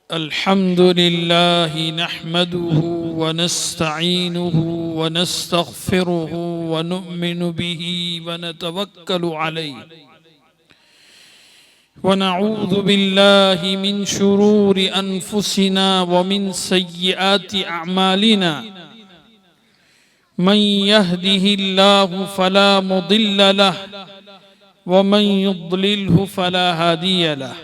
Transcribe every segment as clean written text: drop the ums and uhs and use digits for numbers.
अल्हम्दुलिल्लाह नहमदुहु व नस्तईनुहु व नस्तगफिरुहु व नु'मिनु बिही व नतवक्कलु अलैहि व नऊज़ु बिल्लाहि मिन शुरूरि अनफुसिना व मिन सय्यिआति अअमालिना मन यहदिहिल्लाहु फला मुदिल्ल लहु व मन युद्लिलहु फला हादिय लहु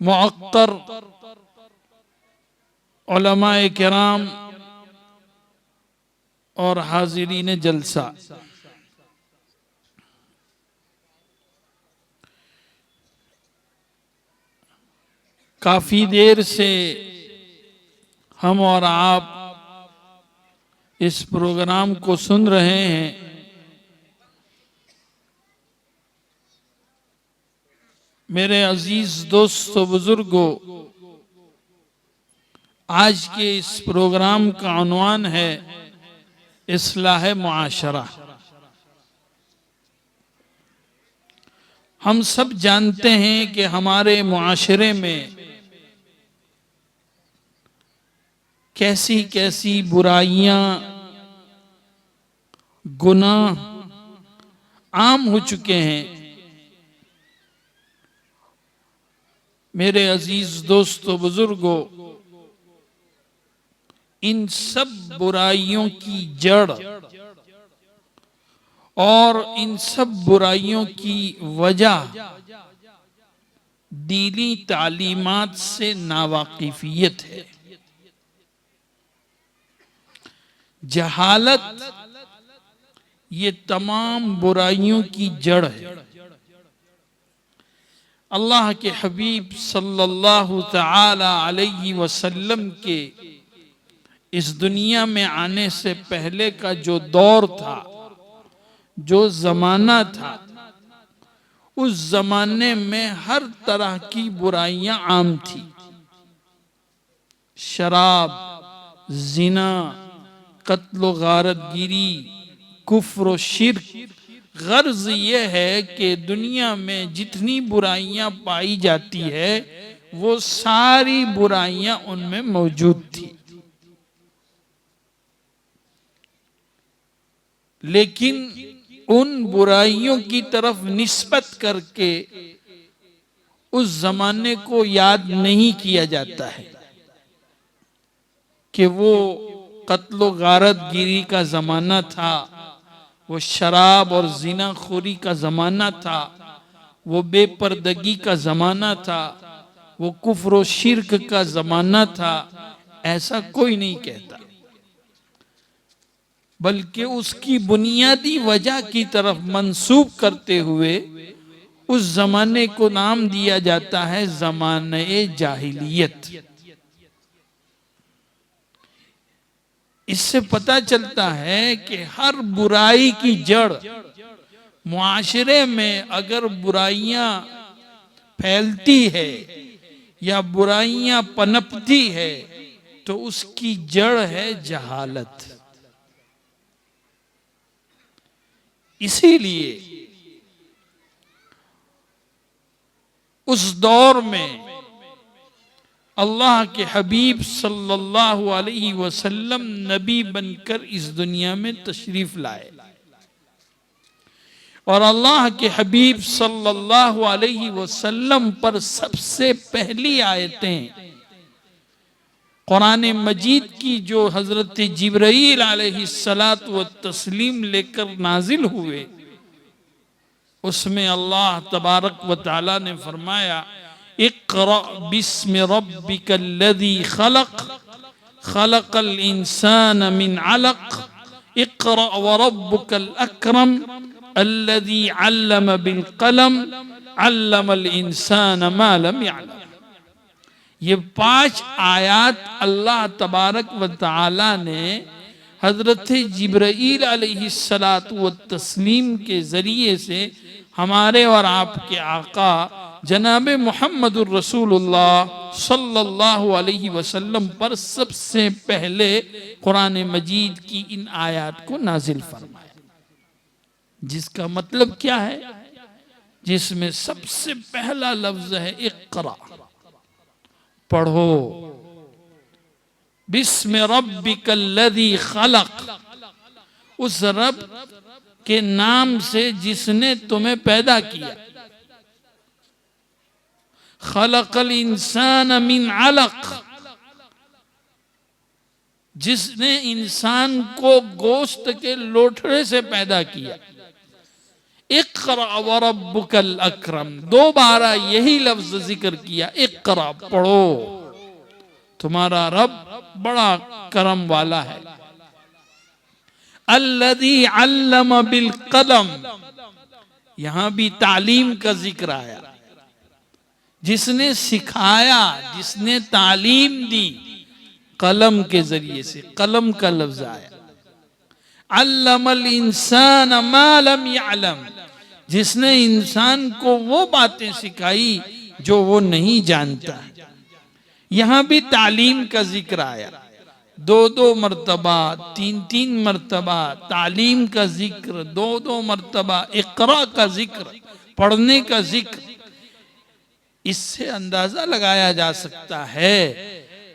मुअक्कर उलमाए किराम और हाजिरीन जलसा, काफ़ी देर से हम और आप इस प्रोग्राम को सुन रहे हैं। मेरे अजीज दोस्तों बुजुर्गों, आज के इस प्रोग्राम का उन्वान है इस्लाह मुआशरा। हम सब जानते हैं कि हमारे मुआशरे में कैसी कैसी बुराइयां, गुनाह आम हो चुके हैं। मेरे अजीज दोस्तों बुजुर्गों, इन सब बुराइयों की जड़ और इन सब बुराइयों की वजह दीनी तालीमात से नावाकिफियत है। जहालत ये तमाम बुराइयों की जड़ है। अल्लाह के हबीब सल्लल्लाहु तआला अलैहि वसल्लम के इस दुनिया में आने से पहले का जो दौर था, जो जमाना था, उस जमाने में हर तरह की बुराइयां आम थी। शराब, जिना, कत्ल गारतगिरी, कुफ्र और शिर्क। गर्ज ये है कि दुनिया में जितनी बुराइयां पाई जाती है वो सारी बुराइयां उनमें मौजूद थी। लेकिन उन बुराइयों की तरफ निस्बत करके उस जमाने को याद नहीं किया जाता है कि वो कत्लो गारतगिरी का जमाना था, वो शराब और जिनाखोरी का जमाना था, वो बेपर्दगी का जमाना था, वो कुफ्र और शिर्क का जमाना था। ऐसा कोई नहीं कहता, बल्कि उसकी बुनियादी वजह की तरफ मंसूब करते हुए उस जमाने को नाम दिया जाता है जमाने जाहिलियत। इससे पता चलता है कि हर बुराई की जड़, मुआशरे में अगर बुराइयां फैलती है या बुराइयां पनपती है तो उसकी जड़ है जहालत। इसीलिए उस दौर में अल्लाह के हबीब सल्लल्लाहु अलैहि वसल्लम नबी बनकर इस दुनिया में तशरीफ लाए और अल्लाह के हबीब सल्लल्लाहु अलैहि वसल्लम पर सबसे पहली आयतें कुरान मजीद की जो हजरत जिब्राईल अलैहिस्सलात व तस्लीम लेकर नाजिल हुए, उसमें अल्लाह तबारक व तआला ने फरमाया, इक़रा बिस्मि रब्बिकल्लज़ी खलक़ खलक़ल इंसान मिन अलक़ इक़रा व रब्बुकल अकरम अल्लज़ी अल्लम बिल कलम अल्लमल इंसान मा लम यअलम। ये 5 आयात अल्लाह तबारक व तआला ने हजरत जिब्राईल अलैहिस्सलातु व तस्लीम के जरिए से हमारे और आपके आका जनाब मुहम्मदुर रसूलुल्लाह सल्लल्लाहु अलैहि वसल्लम पर सबसे पहले कुरान मजीद की इन आयात को नाजिल फरमाया। जिसका मतलब क्या है? जिसमें सबसे पहला लफ्ज है इक़रा, पढ़ो, बिस्मि रब्बिकल्लज़ी खलक़, उस रब के नाम से जिसने तुम्हें पैदा किया, खलक़ल इंसान मिन अलक़, जिसने इंसान को गोश्त के लोथड़े से पैदा किया, इक़रा व रब्बुकल अकरम, 2 बार यही लफ्ज जिक्र किया, इक़रा, पढ़ो, तुम्हारा रब बड़ा करम वाला है। अल्लज़ी अल्लम बिल कलम, यहां भी तालीम का जिक्र आया, जिसने सिखाया, जिसने तालीम दी, कलम के जरिए से, कलम का लफ्ज आया। अल्लमल इंसान मा लम यअलम, जिसने इंसान को वो बातें सिखाई जो वो नहीं जानता। यहां भी तालीम का जिक्र आया, 2 मर्तबा, 3 मर्तबा तालीम का जिक्र, 2 मर्तबा इक़रा का जिक्र, पढ़ने का जिक्र। इससे अंदाजा लगाया जा सकता है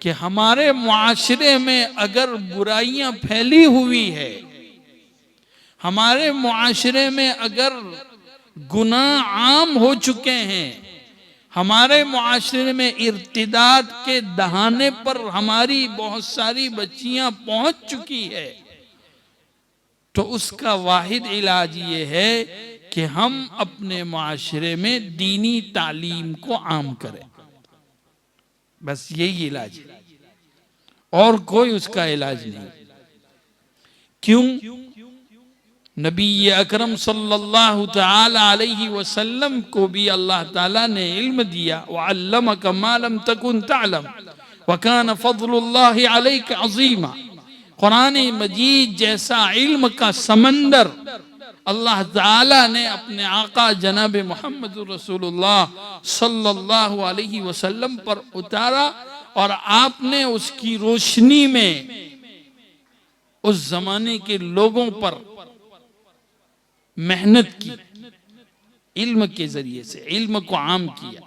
कि हमारे मुआशरे में अगर बुराइयां फैली हुई है, हमारे मुआशरे में अगर गुनाह आम हो चुके हैं, हमारे मुआशरे में इर्तिदाद के दहाने पर हमारी बहुत सारी बच्चियां पहुंच चुकी है, तो उसका वाहिद इलाज ये है कि हम अपने मुआशरे में दीनी तालीम को आम करें। बस यही इलाज है, और कोई उसका इलाज नहीं। क्यों? नबी अकरम सल्लल्लाहु तआला अलैहि वसल्लम को भी अल्लाह ताला ने इल्म दिया, वअल्लमक मा लम तकुन तअलम व कान फज़लुल्लाहि अलैका अज़ीमा। कुरान मजीद जैसा इल्म का समंदर अल्लाह ताला ने अपने आका जनाब मुहम्मदुर रसूलुल्लाह सल्लल्लाहु अलैहि वसल्लम पर उतारा, और आपने उसकी रोशनी में उस जमाने के लोगों पर मेहनत की, इल्म के जरिए से इल्म को आम किया।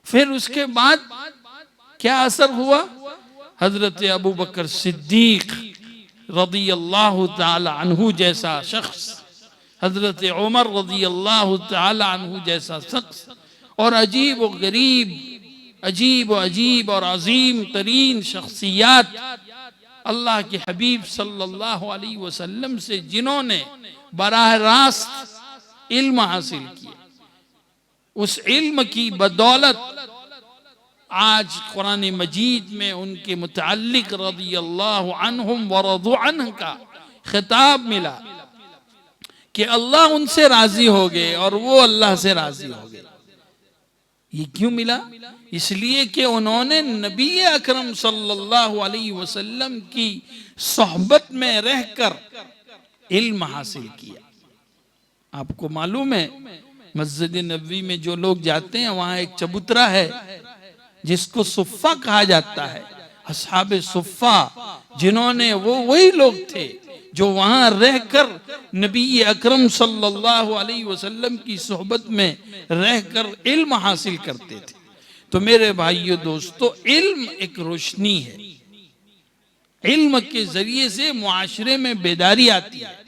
फिर उसके बाद क्या असर हुआ? हजरत अबू बकर सिद्दीक रदी अल्लाह ताला अन्हु जैसा शख्स, हजरत उमर रदी अल्लाह ताला अन्हु जैसा शख्स, और अजीब व गरीब, अजीब और अजीम तरीन शख्सियात अल्लाह के हबीब सल्लल्लाहु अलैहि वसल्लम से जिन्होंने बराह रास्त इल्म हासिल किया, उस इल्म की बदौलत आज कुरान मजीद में उनके मुताल्लिक रज़ी अल्लाहु अन्हुम व रज़ू अन्हु का खिताब मिला कि अल्लाह उनसे राजी हो गए और वो अल्लाह से राजी हो गए। ये क्यों मिला? इसलिए कि उन्होंने नबी अकरम सल्लल्लाहु अलैहि वसल्लम की सोहबत में रहकर इल्म हासिल किया। आपको मालूम है मस्जिद नबवी में जो लोग जाते हैं वहां एक चबूतरा है जिसको सुफ़ा कहा जाता है। अस्हाबे सुफ़ा जिन्होंने वो वही लोग थे जो वहां रहकर नबी अकरम सल्लल्लाहु अलैहि वसल्लम की सोहबत में रहकर इल्म हासिल करते थे। तो मेरे भाइयों दोस्तों, इल्म एक रोशनी है। इल्म के जरिए से मुआशरे में बेदारी आती है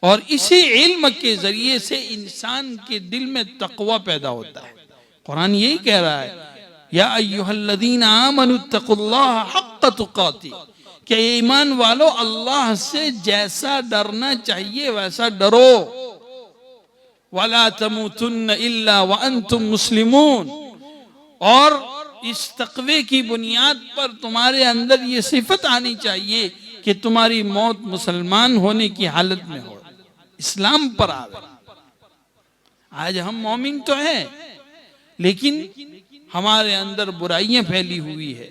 और इसी इल्म के जरिए से इंसान के दिल में तकवा पैदा होता है। कुरान यही कह रहा है, या अय्युहल्लज़ीना आमनुत्तकुल्लाह हक़्क़ तुक़ाती, कि ईमान वालों अल्लाह से जैसा डरना चाहिए वैसा डरो। वला तमूतुन्न इल्ला व अंतुम मुस्लिमून, और इस तक़वे की बुनियाद पर तुम्हारे अंदर ये सिफत आनी चाहिए कि तुम्हारी मौत मुसलमान होने की हालत में हो, इस्लाम पर आवे। आज हम मोमिन तो हैं लेकिन हमारे अंदर बुराइयां फैली हुई है।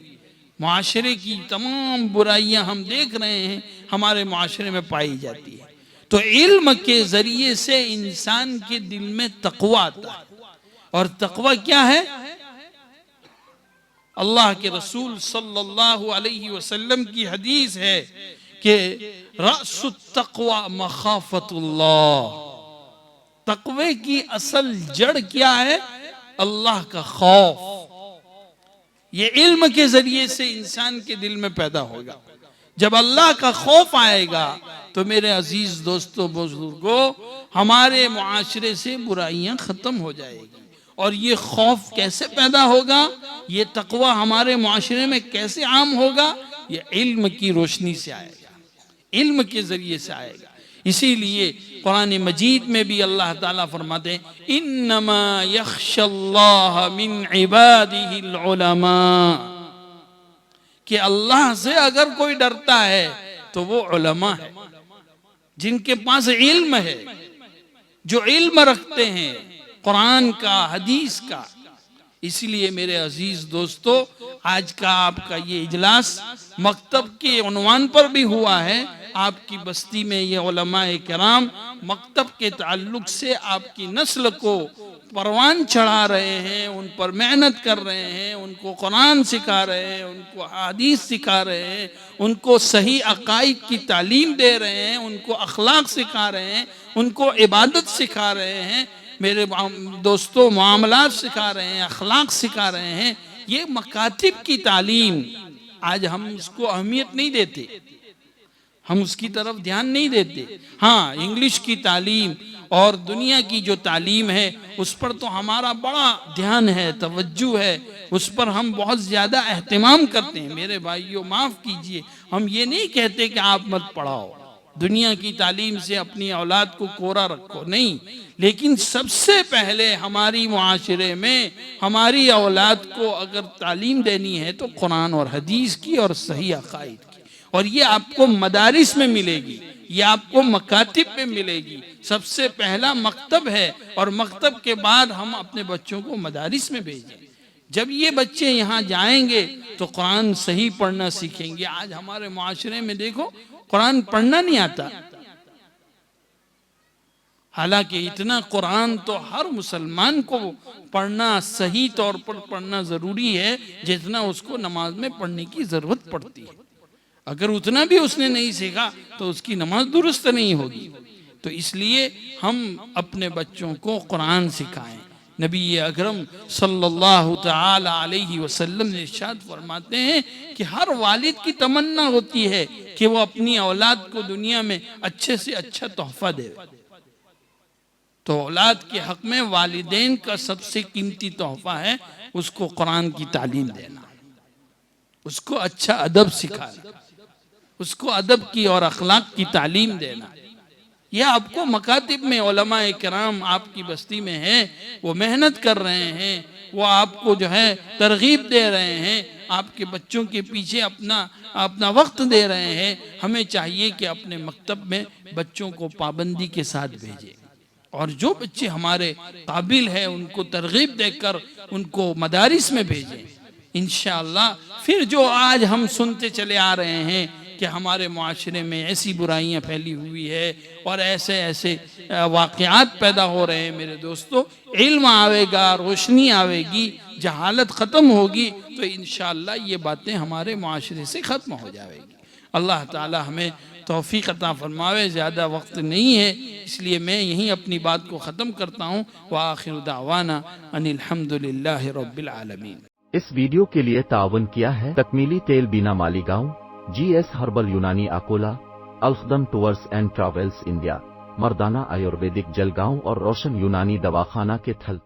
मुआशरे की तमाम बुराइयां हम देख रहे हैं हमारे मुआशरे में पाई जाती है। तो इल्म के जरिए से इंसान के दिल में तकवा आता है। और तकवा क्या है? अल्लाह के रसूल सल्लल्लाहु अलैहि वसल्लम की हदीस है कि रअसुत तक़वा मखाफतुल्लाह, तकवे की असल जड़ क्या है? अल्लाह का खौफ। ये इल्म के जरिए से इंसान के दिल में पैदा होगा। जब अल्लाह का खौफ आएगा तो मेरे अजीज दोस्तों बुजुर्गों, हमारे मुआशरे से बुराइयां खत्म हो जाएगी। और ये खौफ कैसे पैदा होगा? ये तकवा हमारे मुआशरे में कैसे आम होगा? ये इल्म की रोशनी से आएगा, इल्म के जरिए से आएगा। इसीलिए कुरान मजीद में भी अल्लाह ताला फरमाते हैं, इन्नमा यख्शल्लाह मिन इबादिहिल उलमा, कि अल्लाह से अगर कोई डरता है तो वो उलमा है, जिनके पास इल्म है, जो इल्म रखते हैं कुरान का, हदीस का। इसलिए मेरे अजीज दोस्तों, आज का आपका ये इजलास मकतब के उन्वान पर भी हुआ है। आपकी बस्ती में ये उलमाए किराम मकतब के ताल्लुक से आपकी नस्ल को परवान चढ़ा रहे हैं, उन पर मेहनत कर रहे हैं, उनको कुरान सिखा रहे हैं, उनको हदीस सिखा रहे हैं, उनको सही अकाइद की तालीम दे रहे हैं, उनको अखलाक सिखा रहे हैं, उनको इबादत सिखा रहे हैं। मेरे दोस्तों, मामलात सिखा रहे हैं, अखलाक सिखा रहे हैं। ये मकातिब की तालीम आज हम इसको अहमियत नहीं देते, हम उसकी तरफ ध्यान नहीं देते। हाँ, इंग्लिश की तालीम और दुनिया की जो तालीम है उस पर तो हमारा बड़ा ध्यान है, तवज्जो है, उस पर हम बहुत ज़्यादा एहतमाम करते हैं। मेरे भाइयों माफ़ कीजिए, हम ये नहीं कहते कि आप मत पढ़ाओ, दुनिया की तालीम से अपनी औलाद को कोरा रखो, नहीं। लेकिन सबसे पहले हमारी मुआशरे में हमारी औलाद को अगर तालीम देनी है तो कुरान और हदीस की और सही अकाइद की। और ये आपको मदारिस में मिलेगी, ये आपको मकातिब में मिलेगी। सबसे पहला मकतब है और मकतब के बाद हम अपने बच्चों को मदारिस में भेजें। जब ये बच्चे यहाँ जाएंगे तो कुरान सही पढ़ना सीखेंगे। आज हमारे मुआशरे में देखो, कुरान पढ़ना नहीं आता। हालांकि इतना कुरान तो हर मुसलमान को पढ़ना, सही तौर पर पढ़ना जरूरी है जितना उसको नमाज में पढ़ने की जरूरत पड़ती है। अगर उतना भी उसने नहीं सीखा तो उसकी नमाज दुरुस्त नहीं होगी। तो इसलिए हम अपने बच्चों को कुरान सिखाएं। नबी अकरम सल्लल्लाहु ताला अलैहि वसल्लम ने इरशाद फरमाते हैं कि हर वालिद की तमन्ना होती है कि वो अपनी औलाद को दुनिया में अच्छे से अच्छा तोहफा दे। तो औलाद के हक में वालिदैन का सबसे कीमती तोहफा है उसको कुरान की तालीम देना, उसको अच्छा अदब सिखाना, उसको अदब की और अखलाक की तालीम देना। यह आपको मकातिब में उलमाए किराम आपकी बस्ती में है, वो मेहनत कर रहे हैं, वो आपको जो है तरगीब दे रहे हैं। आपके बच्चों के पीछे अपना वक्त दे रहे हैं, हमें चाहिए कि अपने मकतब में बच्चों को पाबंदी के साथ भेजें, और जो बच्चे हमारे काबिल है उनको तरगीब देकर उनको मदारिस में भेजें। इंशाअल्लाह फिर जो आज हम सुनते चले आ रहे हैं कि हमारे माशरे में ऐसी बुराइयां फैली हुई है और ऐसे ऐसे वाक़यात पैदा हो रहे हैं, मेरे दोस्तों, इल्म आवेगा, रोशनी आवेगी, जहालत ख़त्म होगी, तो इंशाअल्लाह ये बातें हमारे माशरे से ख़त्म हो जाएगी। अल्लाह ताला हमें तौफीक अता फरमावे। ज़्यादा वक्त नहीं है, इसलिए मैं यहीं अपनी बात को ख़त्म करता हूँ। व आखिर दावाना अनिल हम्दुलिल्लाहि रब्बिल आलमीन। इस वीडियो के लिए तावन किया है तकमीली तेल बीना Maligaon, GS herbal Unani Akola, Alkhadam tours and travels India, Mardana ayurvedic Jalgaon और रोशन यूनानी दवाखाना के थल।